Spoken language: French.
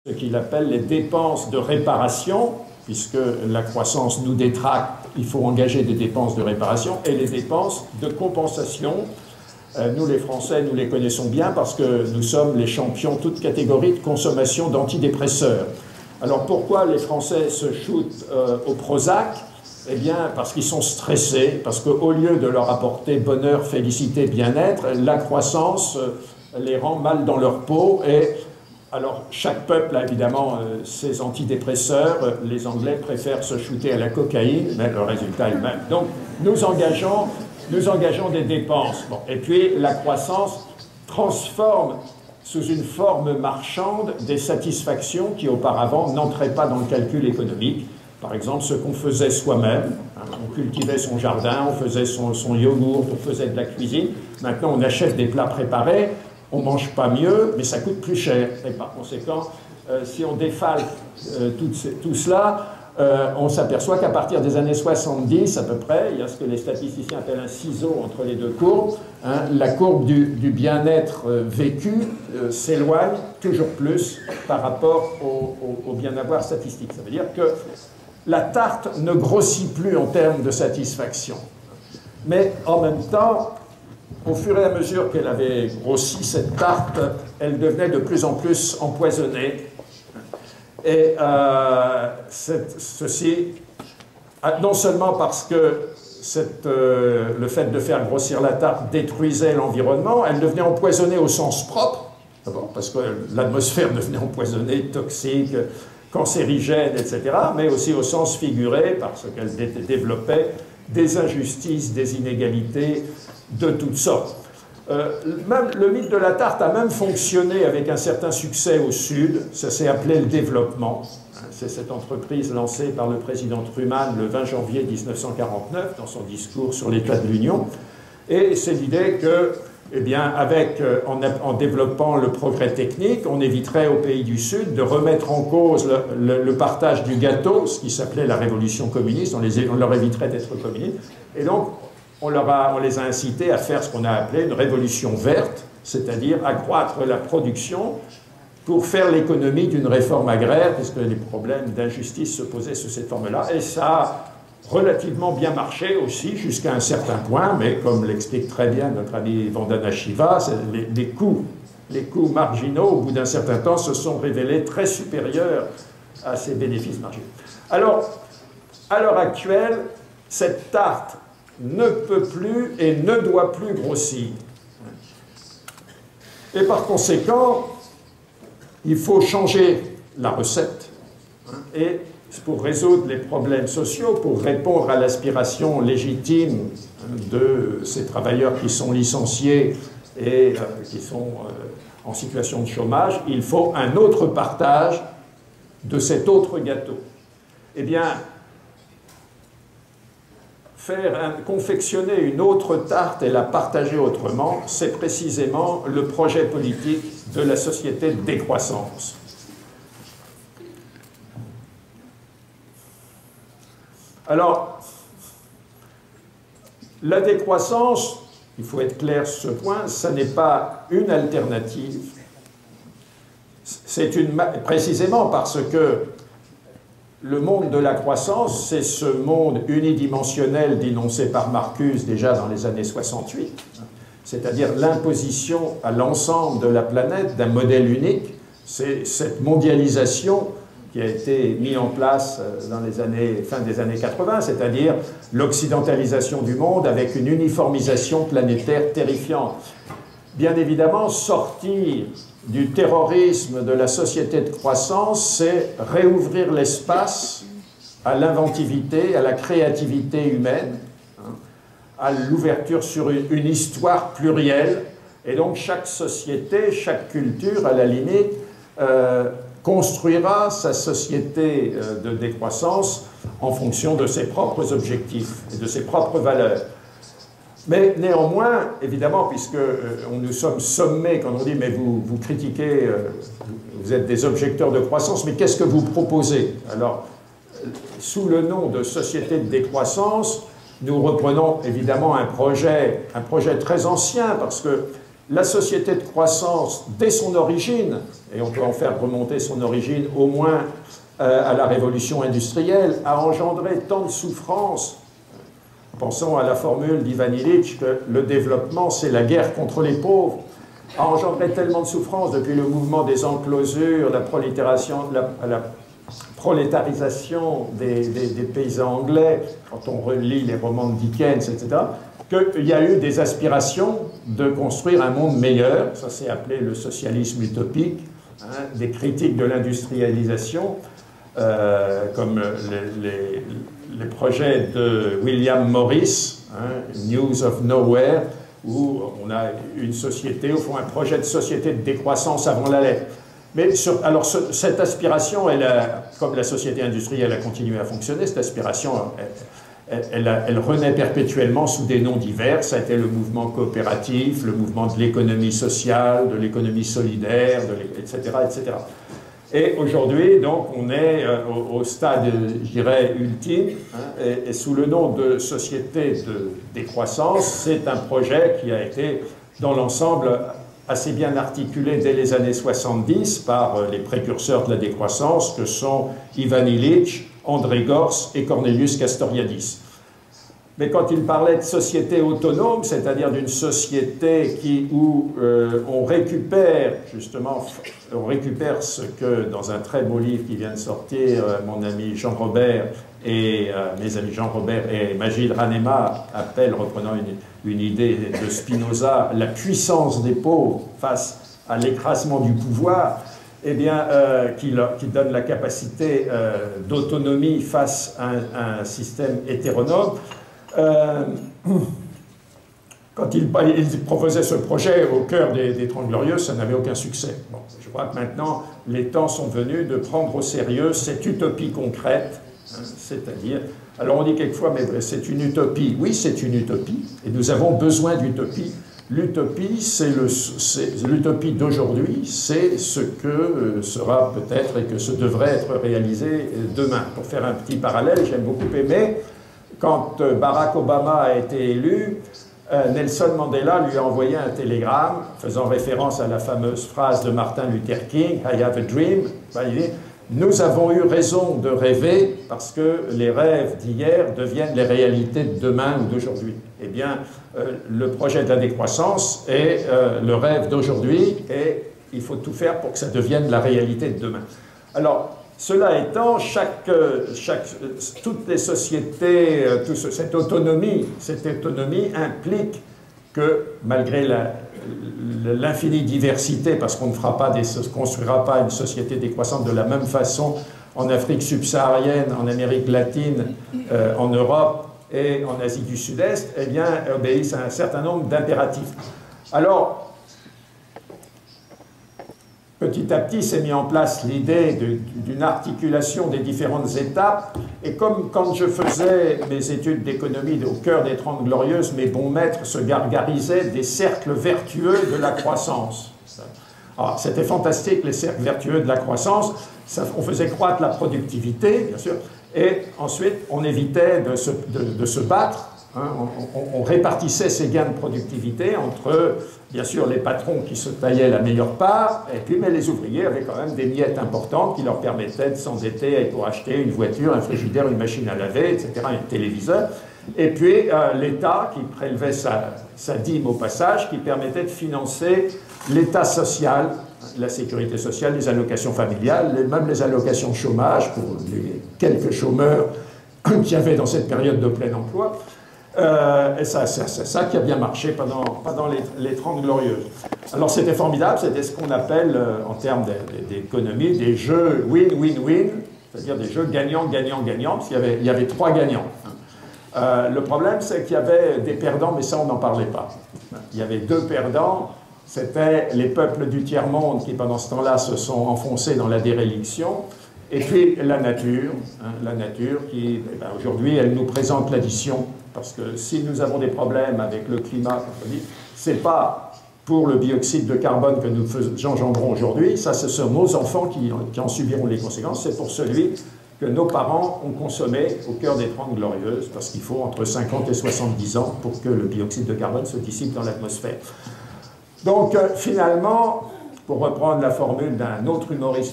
ce qu'il appelle les dépenses de réparation, puisque la croissance nous détracte, il faut engager des dépenses de réparation, et les dépenses de compensation. Nous, les Français, nous les connaissons bien parce que nous sommes les champions, toutes catégories de consommation d'antidépresseurs. Alors pourquoi les Français se shootent au Prozac? Eh bien, parce qu'ils sont stressés, parce qu'au lieu de leur apporter bonheur, félicité, bien-être, la croissance les rend mal dans leur peau. Et alors, chaque peuple a évidemment ses antidépresseurs. Les Anglais préfèrent se shooter à la cocaïne, mais le résultat est le même. Donc, nous engageons des dépenses. Bon. Et puis, la croissance transforme sous une forme marchande des satisfactions qui auparavant n'entraient pas dans le calcul économique. Par exemple, ce qu'on faisait soi-même, on cultivait son jardin, on faisait son yogourt, on faisait de la cuisine. Maintenant, on achète des plats préparés, on ne mange pas mieux, mais ça coûte plus cher. Et par conséquent, si on défalque tout cela, on s'aperçoit qu'à partir des années 70 à peu près, il y a ce que les statisticiens appellent un ciseau entre les deux courbes, hein, la courbe du bien-être vécu s'éloigne toujours plus par rapport au bien-avoir statistique. Ça veut dire que la tarte ne grossit plus en termes de satisfaction. Mais en même temps, au fur et à mesure qu'elle avait grossi, cette tarte, elle devenait de plus en plus empoisonnée. Et ceci, non seulement parce que le fait de faire grossir la tarte détruisait l'environnement, elle devenait empoisonnée au sens propre, d'abord parce que l'atmosphère devenait empoisonnée, toxique, cancérigène, etc., mais aussi au sens figuré, parce qu'elle développait des injustices, des inégalités de toutes sortes. Même le mythe de la tarte a même fonctionné avec un certain succès au Sud, ça s'est appelé le développement. C'est cette entreprise lancée par le président Truman le 20 janvier 1949 dans son discours sur l'état de l'Union. Et c'est l'idée que, eh bien, en développant le progrès technique, on éviterait aux pays du Sud de remettre en cause le partage du gâteau, ce qui s'appelait la révolution communiste, on leur éviterait d'être communistes. Et donc, on les a incités à faire ce qu'on a appelé une révolution verte, c'est-à-dire accroître la production pour faire l'économie d'une réforme agraire, puisque les problèmes d'injustice se posaient sous cette forme-là. Et ça a relativement bien marché aussi, jusqu'à un certain point, mais comme l'explique très bien notre ami Vandana Shiva, les coûts marginaux, au bout d'un certain temps, se sont révélés très supérieurs à ces bénéfices marginaux. Alors, à l'heure actuelle, cette tarte ne peut plus et ne doit plus grossir. Et par conséquent, il faut changer la recette. Et pour résoudre les problèmes sociaux, pour répondre à l'aspiration légitime de ces travailleurs qui sont licenciés et qui sont en situation de chômage, il faut un autre partage de cet autre gâteau. Eh bien, confectionner une autre tarte et la partager autrement, c'est précisément le projet politique de la société de décroissance. Alors, la décroissance, il faut être clair sur ce point, ça n'est pas une alternative. C'est précisément parce que le monde de la croissance, c'est ce monde unidimensionnel dénoncé par Marcuse déjà dans les années 68, c'est-à-dire l'imposition à l'ensemble de la planète d'un modèle unique. C'est cette mondialisation qui a été mise en place dans fin des années 80, c'est-à-dire l'occidentalisation du monde avec une uniformisation planétaire terrifiante. Bien évidemment, sortir du terrorisme de la société de croissance, c'est réouvrir l'espace à l'inventivité, à la créativité humaine, à l'ouverture sur une histoire plurielle. Et donc chaque société, chaque culture, à la limite, construira sa société de décroissance en fonction de ses propres objectifs et de ses propres valeurs. Mais néanmoins, évidemment, puisque nous sommes sommés quand on dit « mais vous critiquez, vous êtes des objecteurs de croissance, mais qu'est-ce que vous proposez ?» Alors, sous le nom de société de décroissance, nous reprenons évidemment un projet très ancien, parce que La société de croissance, dès son origine, et on peut en faire remonter son origine au moins à la révolution industrielle, a engendré tant de souffrances. Pensons à la formule d'Ivan Illich que le développement, c'est la guerre contre les pauvres, a engendré tellement de souffrances depuis le mouvement des enclosures, la prolétarisation des paysans anglais, quand on relit les romans de Dickens, etc., qu'il y a eu des aspirations de construire un monde meilleur. Ça s'est appelé le socialisme utopique, hein, des critiques de l'industrialisation, comme les projets de William Morris, hein, News of Nowhere, où on a une société, au fond un projet de société de décroissance avant la lettre. Mais alors cette aspiration, comme la société industrielle a continué à fonctionner, cette aspiration, elle renaît perpétuellement sous des noms divers. Ça a été le mouvement coopératif, le mouvement de l'économie sociale, de l'économie solidaire, etc., etc. Et aujourd'hui, donc, on est au stade, je dirais, ultime, hein, et sous le nom de société de décroissance, c'est un projet qui a été, dans l'ensemble, assez bien articulé dès les années 70 par les précurseurs de la décroissance, que sont Ivan Illich, André Gorz et Cornelius Castoriadis. Mais quand il parlait de société autonome, c'est-à-dire d'une société où on récupère, justement, on récupère ce que, dans un très beau livre qui vient de sortir, mon ami Jean Robert et mes amis Jean Robert et Majid Ranema appellent, reprenant une idée de Spinoza, la puissance des pauvres face à l'écrasement du pouvoir, eh bien, qui donne la capacité d'autonomie face à un système hétéronome. Quand il proposait ce projet au cœur des Trente Glorieuses, ça n'avait aucun succès. Bon, je crois que maintenant, les temps sont venus de prendre au sérieux cette utopie concrète, hein, c'est-à-dire, alors on dit quelquefois, mais c'est une utopie. Oui, c'est une utopie, et nous avons besoin d'utopie. L'utopie, l'utopie d'aujourd'hui, c'est ce que sera peut-être et que ce devrait être réalisé demain. Pour faire un petit parallèle, j'aime beaucoup aimer. Quand Barack Obama a été élu, Nelson Mandela lui a envoyé un télégramme faisant référence à la fameuse phrase de Martin Luther King, « I have a dream ». Il dit « Nous avons eu raison de rêver parce que les rêves d'hier deviennent les réalités de demain ou d'aujourd'hui ». Eh bien, le projet de la décroissance est le rêve d'aujourd'hui et il faut tout faire pour que ça devienne la réalité de demain. Alors, cela étant, toutes les sociétés, cette autonomie implique que, malgré l'infinie diversité, parce qu'on ne construira pas une société décroissante de la même façon en Afrique subsaharienne, en Amérique latine, en Europe et en Asie du Sud-Est, eh bien, obéissent à un certain nombre d'impératifs. Alors, petit à petit s'est mis en place l'idée d'une articulation des différentes étapes. Et comme quand je faisais mes études d'économie au cœur des Trente Glorieuses, mes bons maîtres se gargarisaient des cercles vertueux de la croissance. Alors, c'était fantastique, les cercles vertueux de la croissance. On faisait croître la productivité, bien sûr, et ensuite on évitait de se battre. Hein, on répartissait ces gains de productivité entre, bien sûr, les patrons qui se taillaient la meilleure part, et puis mais les ouvriers avaient quand même des miettes importantes qui leur permettaient de s'endetter pour acheter une voiture, un frigidaire, une machine à laver, etc., un téléviseur. Et puis l'État qui prélevait sa dîme au passage, qui permettait de financer l'État social, la sécurité sociale, les allocations familiales, même les allocations chômage pour les quelques chômeurs qu'il y avait dans cette période de plein emploi. Et c'est ça qui a bien marché pendant les Trente Glorieuses. Alors c'était formidable, c'était ce qu'on appelle, en termes d'économie, des jeux win-win-win, c'est-à-dire des jeux gagnant-gagnant-gagnant, parce qu'il y avait trois gagnants. Le problème, c'est qu'il y avait des perdants, mais ça, on n'en parlait pas. Il y avait deux perdants, c'était les peuples du tiers-monde qui, pendant ce temps-là, se sont enfoncés dans la déréliction, et puis la nature qui, aujourd'hui, elle nous présente l'addition. Parce que si nous avons des problèmes avec le climat, ce n'est pas pour le dioxyde de carbone que nous engendrons aujourd'hui, ça ce sont nos enfants qui en subiront les conséquences, c'est pour celui que nos parents ont consommé au cœur des Trente Glorieuses, parce qu'il faut entre 50 et 70 ans pour que le dioxyde de carbone se dissipe dans l'atmosphère. Donc finalement, pour reprendre la formule d'un autre humoriste